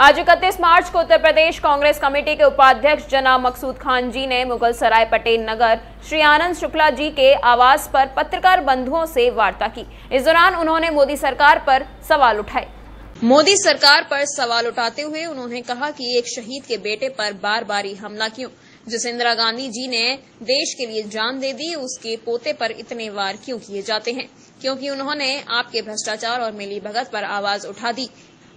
आज 31 मार्च को उत्तर प्रदेश कांग्रेस कमेटी के उपाध्यक्ष जनाब मकसूद खान जी ने मुगल सराय पटेल नगर श्री आनंद शुक्ला जी के आवास पर पत्रकार बंधुओं से वार्ता की। इस दौरान उन्होंने मोदी सरकार पर सवाल उठाए। मोदी सरकार पर सवाल उठाते हुए उन्होंने कहा कि एक शहीद के बेटे पर बार बार हमला क्यों? जिस इंदिरा गांधी जी ने देश के लिए जान दे दी, उसके पोते पर इतने वार क्यों किए जाते हैं? क्योंकि उन्होंने आपके भ्रष्टाचार और मिलीभगत पर आवाज उठा दी।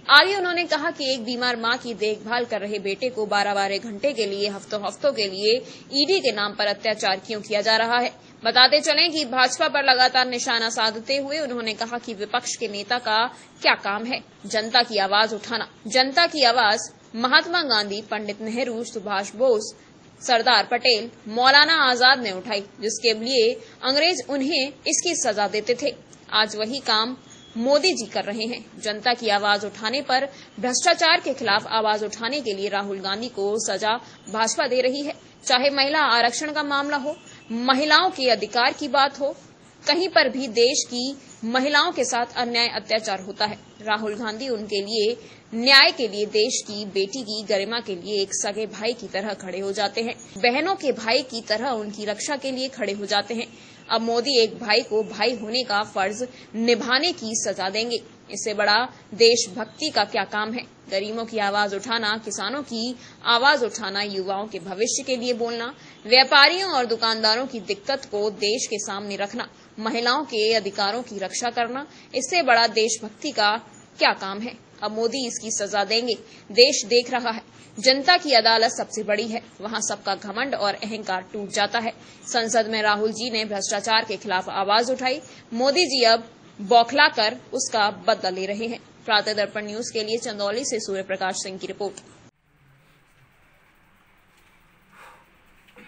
आगे उन्होंने कहा कि एक बीमार मां की देखभाल कर रहे बेटे को 12-12 घंटे के लिए हफ्तों के लिए ईडी के नाम पर अत्याचार क्यों किया जा रहा है? बताते चलें कि भाजपा पर लगातार निशाना साधते हुए उन्होंने कहा कि विपक्ष के नेता का क्या काम है? जनता की आवाज उठाना। जनता की आवाज महात्मा गांधी, पंडित नेहरू, सुभाष बोस, सरदार पटेल, मौलाना आजाद ने उठाई, जिसके लिए अंग्रेज उन्हें इसकी सजा देते थे। आज वही काम मोदी जी कर रहे हैं। जनता की आवाज उठाने पर, भ्रष्टाचार के खिलाफ आवाज उठाने के लिए राहुल गांधी को सजा भाजपा दे रही है। चाहे महिला आरक्षण का मामला हो, महिलाओं के अधिकार की बात हो, कहीं पर भी देश की महिलाओं के साथ अन्याय अत्याचार होता है। राहुल गांधी उनके लिए न्याय के लिए, देश की बेटी की गरिमा के लिए एक सगे भाई की तरह खड़े हो जाते हैं। बहनों के भाई की तरह उनकी रक्षा के लिए खड़े हो जाते हैं। अब मोदी एक भाई को भाई होने का फर्ज निभाने की सजा देंगे। इससे बड़ा देशभक्ति का क्या काम है? गरीबों की आवाज उठाना, किसानों की आवाज उठाना, युवाओं के भविष्य के लिए बोलना, व्यापारियों और दुकानदारों की दिक्कत को देश के सामने रखना, महिलाओं के अधिकारों की रक्षा करना, इससे बड़ा देशभक्ति का क्या काम है? अब मोदी इसकी सजा देंगे। देश देख रहा है। जनता की अदालत सबसे बड़ी है, वहां सबका घमंड और अहंकार टूट जाता है। संसद में राहुल जी ने भ्रष्टाचार के खिलाफ आवाज उठाई। मोदी जी अब बौखलाकर उसका बदला ले रहे हैं। प्रातः दर्पण न्यूज के लिए चंदौली से सूर्य प्रकाश सिंह की रिपोर्ट।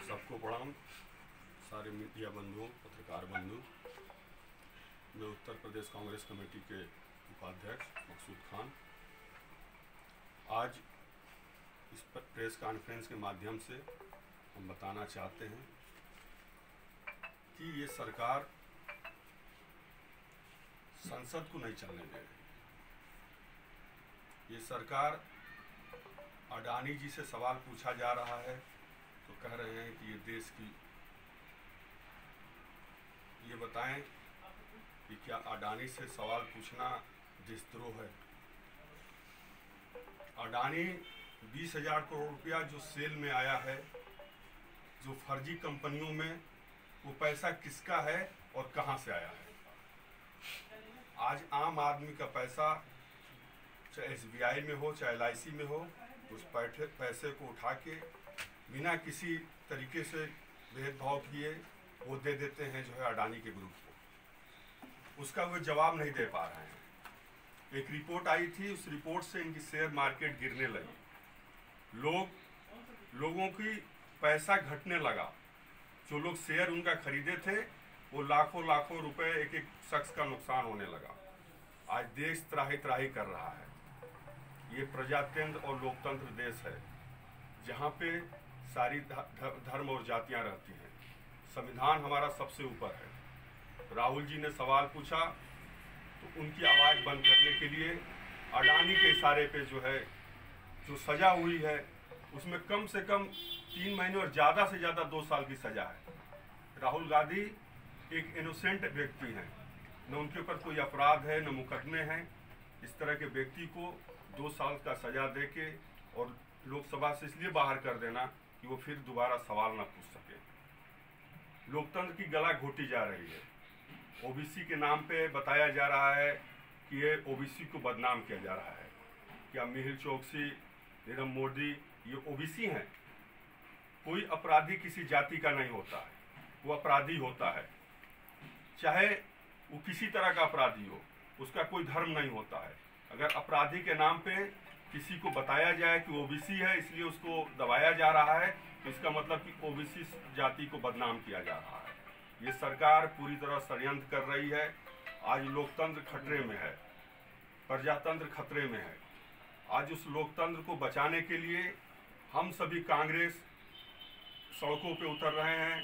सबको प्रणाम। सारे मीडिया बंधुओं, पत्रकार बंधु, मैं उत्तर प्रदेश कांग्रेस कमेटी के उपाध्यक्ष मकसूद खान आज इस प्रेस कॉन्फ्रेंस के माध्यम से हम बताना चाहते हैं कि ये सरकार संसद को नहीं चलने दे रही। ये सरकार अडानी जी से सवाल पूछा जा रहा है तो कह रहे हैं कि ये देश की, ये बताएं कि क्या अडानी से सवाल पूछना देशद्रोह है? अडानी 20,000 करोड़ रुपया जो सेल में आया है, जो फर्जी कंपनियों में, वो पैसा किसका है और कहां से आया है? आज आम आदमी का पैसा, चाहे SBI में हो, चाहे LIC में हो, उस पैसे को उठा के बिना किसी तरीके से भेदभाव किए वो दे देते हैं जो है अडानी के ग्रुप को। उसका वो जवाब नहीं दे पा रहे हैं। एक रिपोर्ट आई थी, उस रिपोर्ट से इनकी शेयर मार्केट गिरने लगी, लोगों की पैसा घटने लगा। जो लोग शेयर उनका खरीदे थे वो लाखों रुपए एक एक शख्स का नुकसान होने लगा। आज देश त्राही कर रहा है। ये प्रजातंत्र और लोकतंत्र देश है जहाँ पे सारी धर्म और जातियां रहती हैं। संविधान हमारा सबसे ऊपर है। राहुल जी ने सवाल पूछा तो उनकी आवाज बंद करने के लिए अडानी के इशारे पे जो है, जो सजा हुई है उसमें कम से कम 3 महीने और ज़्यादा से ज़्यादा 2 साल की सजा है। राहुल गांधी एक इनोसेंट व्यक्ति हैं, न उनके ऊपर कोई अपराध है, न मुकदमे हैं। इस तरह के व्यक्ति को 2 साल का सजा देके और लोकसभा से इसलिए बाहर कर देना कि वो फिर दोबारा सवाल न पूछ सके। लोकतंत्र की गला घोटी जा रही है। ओबीसी के नाम पे बताया जा रहा है कि ये ओबीसी को बदनाम किया जा रहा है। क्या मेहुल चोकसी, नीरव मोदी ये ओबीसी हैं? कोई अपराधी किसी जाति का नहीं होता है, वो अपराधी होता है। चाहे वो किसी तरह का अपराधी हो, उसका कोई धर्म नहीं होता है। अगर अपराधी के नाम पे किसी को बताया जाए कि ओबीसी है इसलिए उसको दबाया जा रहा है, तो इसका मतलब कि ओबीसी जाति को बदनाम किया जा रहा है। ये सरकार पूरी तरह षड्यंत्र कर रही है। आज लोकतंत्र खतरे में है, प्रजातंत्र खतरे में है। आज उस लोकतंत्र को बचाने के लिए हम सभी कांग्रेस सड़कों पे उतर रहे हैं।